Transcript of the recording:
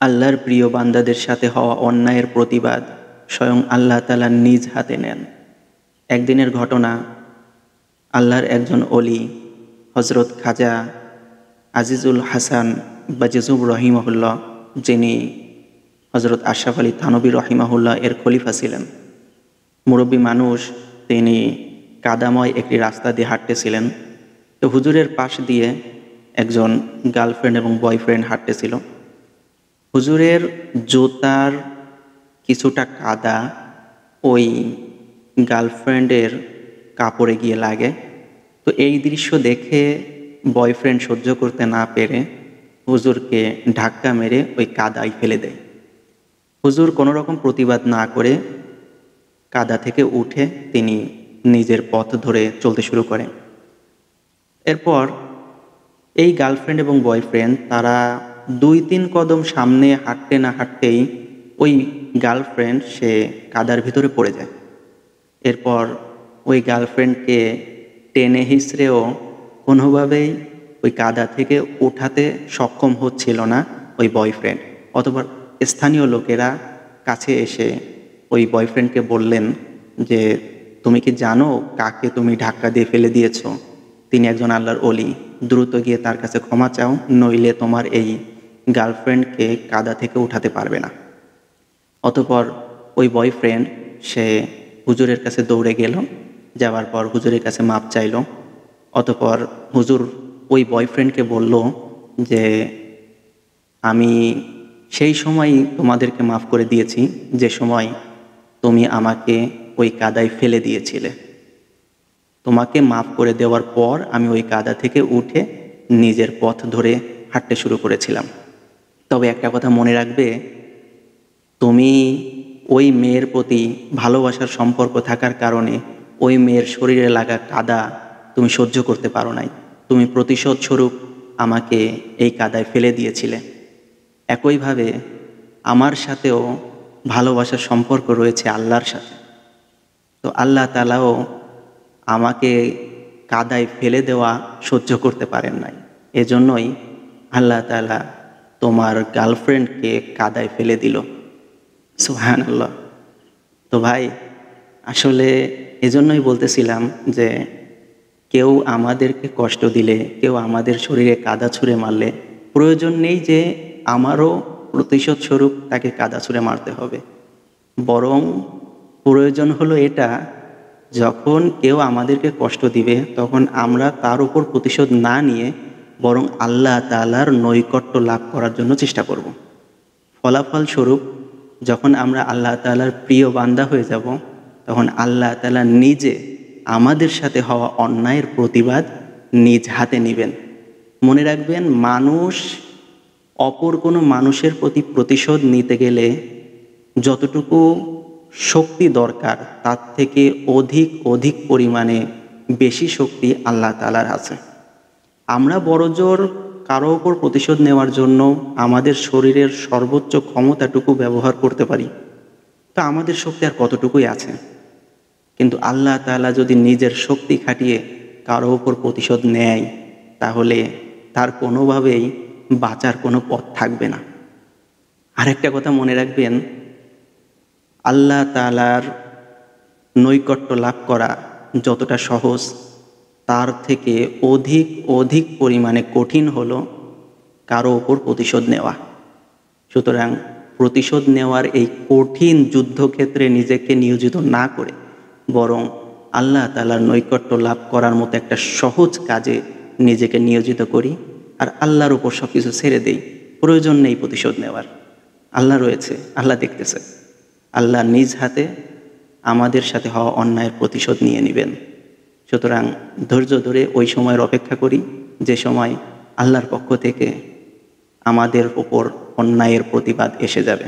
আল্লাহর প্রিয় বান্দাদের সাথে হওয়া অন্যায়ের প্রতিবাদ স্বয়ং আল্লাহ তাআলা নিজ হাতে নেন। একদিনের ঘটনা, আল্লাহর একজন অলি হজরত খাজা আজিজুল হাসান বাজিজুব রহিমাহুল্লাহ, যিনি হজরত আশরাফ আলী থানবী রহিমাহুল্লাহ এর খলিফা ছিলেন, মুরব্বী মানুষ, তিনি কাদাময় একটি রাস্তা দিয়ে হাঁটতেছিলেন। তো হুজুরের পাশ দিয়ে একজন গার্লফ্রেন্ড এবং বয়ফ্রেন্ড হাঁটতেছিল। হুজুরের জুতার কিছুটা কাদা ওই গার্লফ্রেন্ডের কাপড়ে গিয়ে লাগে। তো এই দৃশ্য দেখে বয়ফ্রেন্ড সহ্য করতে না পেরে হুজুরকে ধাক্কা মেরে ওই কাদায় ফেলে দেয়। হুজুর কোনো রকম প্রতিবাদ না করে কাদা থেকে উঠে তিনি নিজের পথ ধরে চলতে শুরু করেন। এরপর এই গার্লফ্রেন্ড এবং বয়ফ্রেন্ড তারা 2-3 কদম সামনে হাঁটতে না হাঁটতেই ওই গার্লফ্রেন্ড সে কাদার ভিতরে পড়ে যায়। এরপর ওই গার্লফ্রেন্ডকে টেনে হিঁচড়েও কোনোভাবেই ওই কাদা থেকে ওঠাতে সক্ষম হচ্ছিল না ওই বয়ফ্রেন্ড। অতঃপর স্থানীয় লোকেরা কাছে এসে ওই বয়ফ্রেন্ডকে বললেন যে, তুমি কি জানো কাকে তুমি ধাক্কা দিয়ে ফেলে দিয়েছ? তিনি একজন আল্লাহর অলি, দ্রুত গিয়ে তার কাছে ক্ষমা চাও, নইলে তোমার এই গার্লফ্রেন্ডকে কাদা থেকে উঠাতে পারবে না। অতঃপর ওই বয়ফ্রেন্ড সে হুজুরের কাছে দৌড়ে গেল, যাওয়ার পর হুজুরের কাছে মাপ চাইল। অতঃপর হুজুর ওই বয়ফ্রেন্ডকে বলল যে, আমি সেই সময়ই তোমাদেরকে মাফ করে দিয়েছি যে সময় তুমি আমাকে ওই কাদায় ফেলে দিয়েছিলে। তোমাকে মাফ করে দেওয়ার পর আমি ওই কাদা থেকে উঠে নিজের পথ ধরে হাঁটতে শুরু করেছিলাম। তবে একটা কথা মনে রাখবে, তুমি ওই মেয়ের প্রতি ভালোবাসার সম্পর্ক থাকার কারণে ওই মেয়ের শরীরে লাগা কাদা তুমি সহ্য করতে পারো নাই। তুমি প্রতিশোধ স্বরূপ আমাকে এই কাদায় ফেলে দিয়েছিলে। একইভাবে আমার সাথেও ভালোবাসার সম্পর্ক রয়েছে আল্লাহর সাথে। তো আল্লাহ তাআলাও আমাকে কাদায় ফেলে দেওয়া সহ্য করতে পারেন নাই। এজন্যই আল্লাহ তাআলা তোমার গার্লফ্রেন্ডকে কাদায় ফেলে দিল। সুবহানাল্লাহ। তো ভাই, আসলে এজন্যই বলতেছিলাম যে কেউ আমাদেরকে কষ্ট দিলে, কেউ আমাদের শরীরে কাদা ছুঁড়ে মারলে প্রয়োজন নেই যে আমারও প্রতিশোধ স্বরূপ তাকে কাদা ছুঁড়ে মারতে হবে। বরং প্রয়োজন হলো এটা, যখন কেউ আমাদেরকে কষ্ট দিবে তখন আমরা তার উপর প্রতিশোধ না নিয়ে বরং আল্লাহ তাআলার নৈকট্য লাভ করার জন্য চেষ্টা করব। ফলাফল স্বরূপ যখন আমরা আল্লাহ তাআলার প্রিয় বান্দা হয়ে যাব, তখন আল্লাহ তাআলা নিজে আমাদের সাথে হওয়া অন্যায়ের প্রতিবাদ নিজ হাতে নেবেন। মনে রাখবেন, মানুষ অপর কোনো মানুষের প্রতি প্রতিশোধ নিতে গেলে যতটুকু শক্তি দরকার তার থেকে অধিক পরিমাণে বেশি শক্তি আল্লাহ তাআলার আছে। আমরা বড়জোর কারো ওপর প্রতিশোধ নেওয়ার জন্য আমাদের শরীরের সর্বোচ্চ ক্ষমতাটুকু ব্যবহার করতে পারি, তো আমাদের শক্তি আর কতটুকুই আছে। কিন্তু আল্লাহ তাআলা যদি নিজের শক্তি খাটিয়ে কারো ওপর প্রতিশোধ নেয়, তাহলে তার কোনোভাবেই বাঁচার কোনো পথ থাকবে না। আরেকটা কথা মনে রাখবেন, আল্লাহ তাআলার নৈকট্য লাভ করা যতটা সহজ, তার থেকে অধিক পরিমাণে কঠিন হলো কারো ওপর প্রতিশোধ নেওয়া। সুতরাং প্রতিশোধ নেওয়ার এই কঠিন যুদ্ধক্ষেত্রে নিজেকে নিয়োজিত না করে বরং আল্লাহ তাআলার নৈকট্য লাভ করার মতো একটা সহজ কাজে নিজেকে নিয়োজিত করি, আর আল্লাহর উপর সব কিছু ছেড়ে দেই। প্রয়োজন নেই প্রতিশোধ নেওয়ার। আল্লাহ রয়েছে, আল্লাহ দেখতেছে। আল্লাহ নিজ হাতে আমাদের সাথে হওয়া অন্যায়ের প্রতিশোধ নিয়ে নেবেন। সুতরাং ধৈর্য ধরে ওই সময়ের অপেক্ষা করি যে সময় আল্লাহর পক্ষ থেকে আমাদের ওপর অন্যায়ের প্রতিবাদ এসে যাবে।